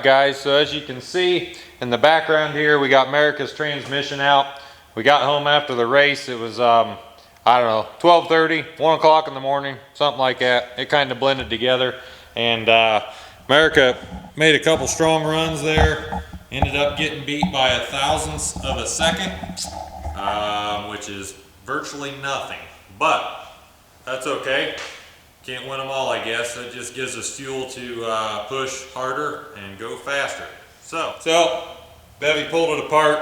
guys, so as you can see in the background here, we got Merica's transmission out. We got home after the race. It was I don't know, 12:30, 1 o'clock in the morning, something like that. It kind of blended together, and Merica made a couple strong runs there. Ended up getting beat by 1/1000th of a second, which is virtually nothing, but that's okay. Can't win them all, I guess. It just gives us fuel to push harder and go faster. So Bevy pulled it apart,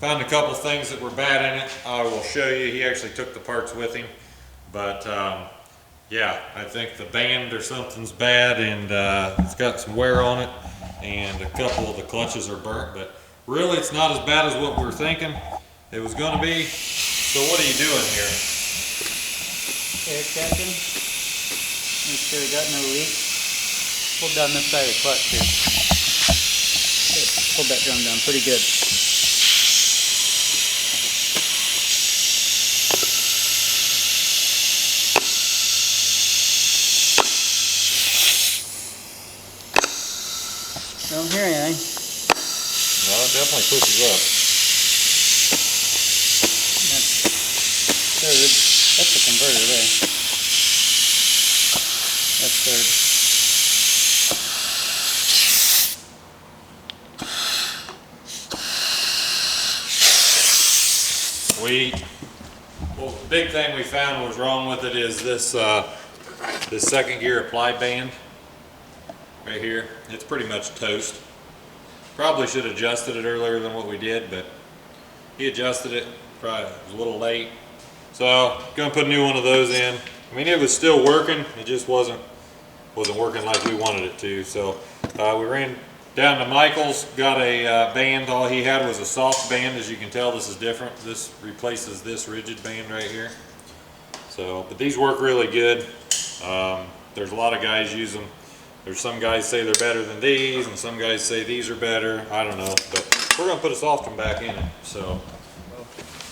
found a couple things that were bad in it. I will show you. He actually took the parts with him, but yeah, I think the band or something's bad, and it's got some wear on it, and a couple of the clutches are burnt, but really it's not as bad as what we were thinking it was going to be. So what are you doing here? Air checking. Make sure we got no leaks. Pull down this side of the clutch here. Pull that drum down pretty good. Don't hear anything. No, it definitely pushes up. That's third. That's the converter there. That's third. Sweet. Well, the big thing we found was wrong with it is this this second gear apply band right here. It's pretty much toast. Probably should have adjusted it earlier than what we did, but he adjusted it. Probably was a little late. So gonna put a new one of those in. I mean, it was still working. It just wasn't working like we wanted it to. So we ran down to Michael's, got a band. All he had was a soft band. As you can tell, this is different. This replaces this rigid band right here. So, but these work really good. There's a lot of guys use them. There's some guys say they're better than these, and some guys say these are better. I don't know, but we're gonna put a soft one back in it. So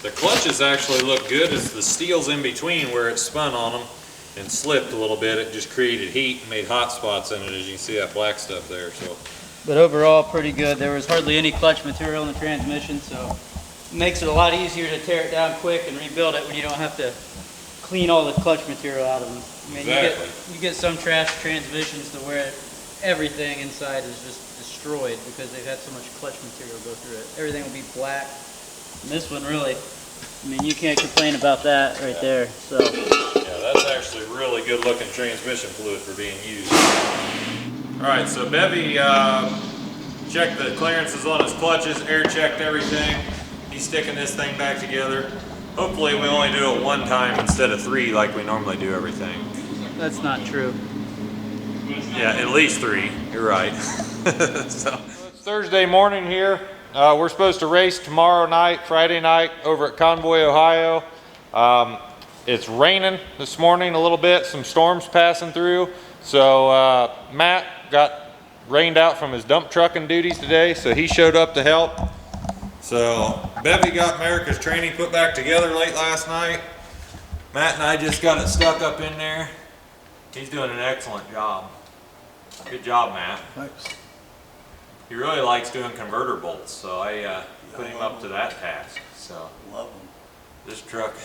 the clutches actually look good. It's the steel's in between where it spun on them and slipped a little bit. It just created heat and made hot spots in it, as you can see that black stuff there. So, but overall pretty good. There was hardly any clutch material in the transmission, so it makes it a lot easier to tear it down quick and rebuild it when you don't have to clean all the clutch material out of them. I mean, exactly. you get some trash transmissions to where everything inside is just destroyed because they've had so much clutch material go through it. Everything will be black. And this one really, I mean, you can't complain about that right there. So yeah, that's actually really good looking transmission fluid for being used. All right, so Bevy checked the clearances on his clutches, air checked everything. He's sticking this thing back together. Hopefully we only do it one time instead of 3 like we normally do everything. That's not true. Yeah, at least 3, you're right. So, it's Thursday morning here. We're supposed to race tomorrow night, Friday night, over at Convoy, Ohio. It's raining this morning a little bit, some storms passing through. So Matt got rained out from his dump trucking duties today, so he showed up to help. So Bevy got Merica's training put back together late last night. Matt and I just got it stuck up in there. He's doing an excellent job. Good job, Matt. Thanks. He really likes doing converter bolts, so I put him up to that task. So Love them. this truck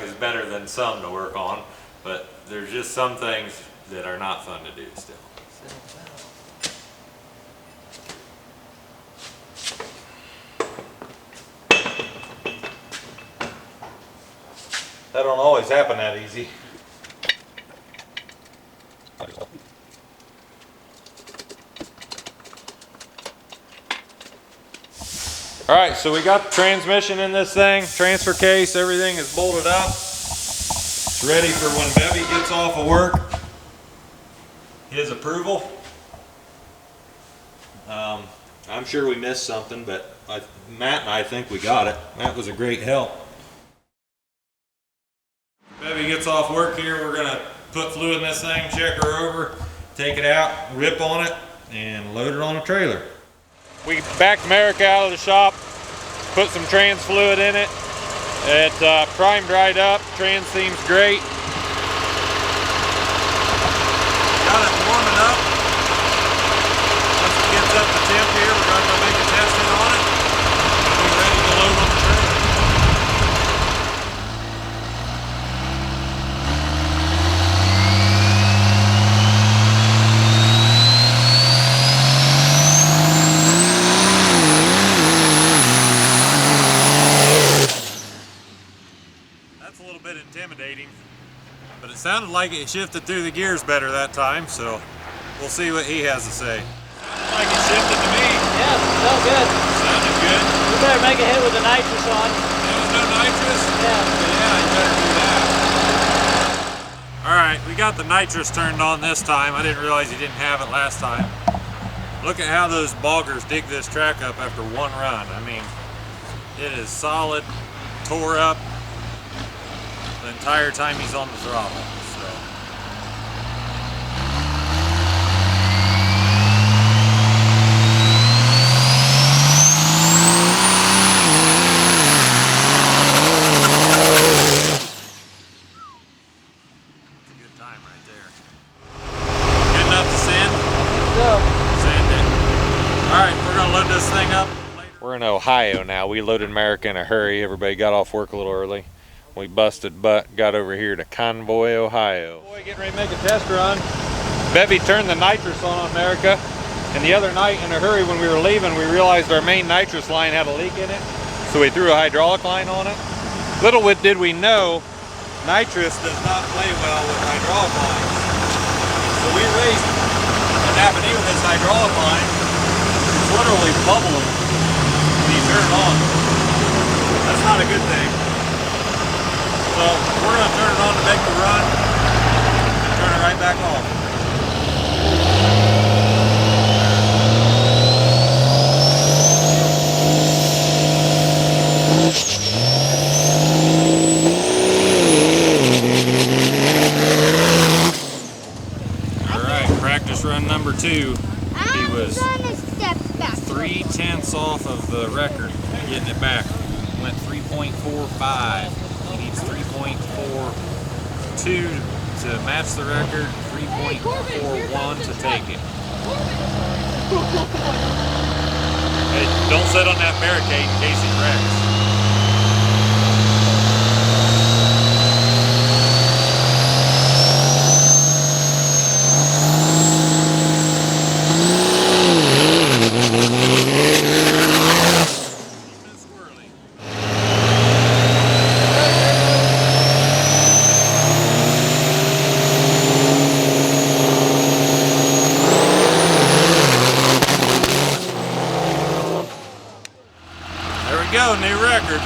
is better than some to work on, but there's just some things that are not fun to do still. That don't always happen that easy. All right, so we got the transmission in this thing, transfer case, everything is bolted up. It's ready for when Bevy gets off of work. His approval. I'm sure we missed something, but Matt and I think we got it. Matt was a great help. Bevy gets off work here, we're gonna put fluid in this thing, check her over, take it out, rip on it, and load it on a trailer. We backed Merica out of the shop, put some trans fluid in it. It primed right up, trans seems great. Got it warming up. like it shifted through the gears better that time, so we'll see what he has to say. Sounded like it shifted to me. Yeah, felt good. Sounded good. You better make a hit with the nitrous on. There was no nitrous? Yeah. Yeah, you better do that. Alright, we got the nitrous turned on this time. I didn't realize you didn't have it last time. Look at how those boggers dig this track up after one run. I mean, it is solid, tore up the entire time he's on the throttle. So. That's a good time right there. Good enough to sand? So. Alright, we're going to load this thing up later. We're in Ohio now. We loaded Merica in a hurry. Everybody got off work a little early. We busted butt, got over here to Convoy, Ohio. Boy, getting ready to make a test run. Bevy turned the nitrous on Merica. And the other night in a hurry when we were leaving, we realized our main nitrous line had a leak in it. So we threw a hydraulic line on it. Little did we know, nitrous does not play well with hydraulic lines. So we raced and happened even this hydraulic line. Literally bubbling when you turn it on. That's not a good thing. So we're going to turn it on to make the run and turn it right back off. Alright, practice run number 2. He was 3/10 off of the record, getting it back. Went 3.45. He needs 3.42 to match the record, 3.41 to take it. Hey, don't sit on that barricade in case he wrecks. Go, new record.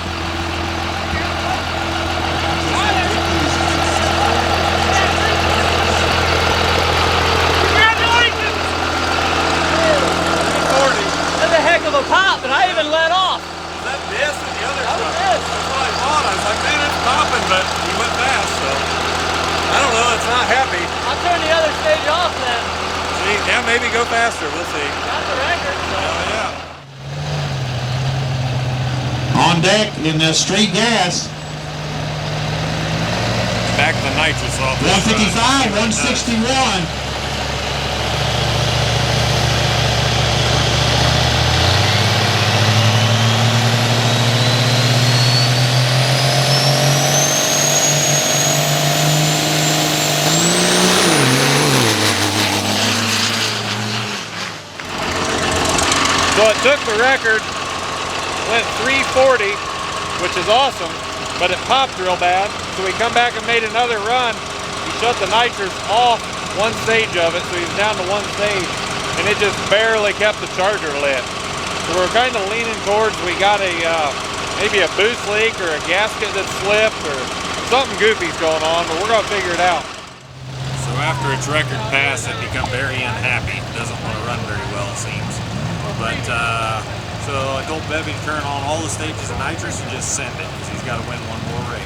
Congratulations! 340. That's a heck of a pop, and I even let off. Is that this or the other That was stuff? this. That's what I thought. I was like, man, it's popping, but he went fast, so. I don't know, it's not happy. I'll turn the other stage off then. See, yeah, maybe go faster, we'll see. Got the record, so. Oh, yeah. On deck in the straight gas. Back the nitrous off. 155, 161. So it took the record, went 340, which is awesome, but it popped real bad. So we come back and made another run. We shut the nitrous off one stage of it, so he's down to one stage, and it just barely kept the charger lit. So we're kind of leaning towards we got a maybe a boost leak or a gasket that slipped or something goofy's going on, but we're gonna figure it out. So after its record pass, it become very unhappy. It doesn't want to run very well, it seems. But so I told Bevy to turn on all the stages of nitrous and just send it, because he's got to win one more race.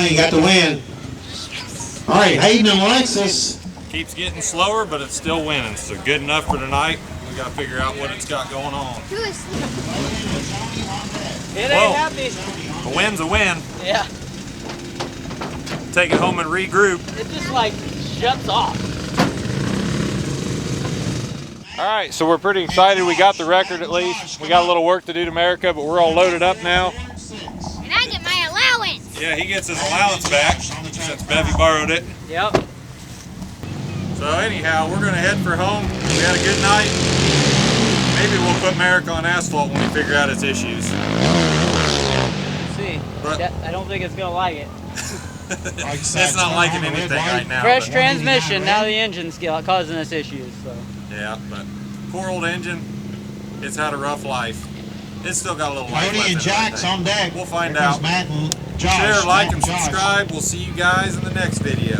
You got the win. All right, Hayden and Alexis. Keeps getting slower, but it's still winning. So good enough for tonight. We got to figure out what it's got going on. It ain't happy. A win's a win. Yeah. Take it home and regroup. It just like shuts off. All right, so we're pretty excited. We got the record at least. We got a little work to do to Merica, but we're all loaded up now. And I get my allowance. Yeah, he gets his allowance back since Bevy borrowed it. Yep. So anyhow, we're gonna head for home. We had a good night. Maybe we'll put Merica on asphalt when we figure out its issues. See, But- I don't think it's gonna like it. It's not liking anything right now. Fresh but- transmission, now the engine's causing us issues. So. Yeah, but poor old engine, it's had a rough life. It's still got a little life left Cody in and it, I Jack's think. on deck. We'll find Here comes out. Matt and Josh. Share, like, Matt and Josh. subscribe. We'll see you guys in the next video.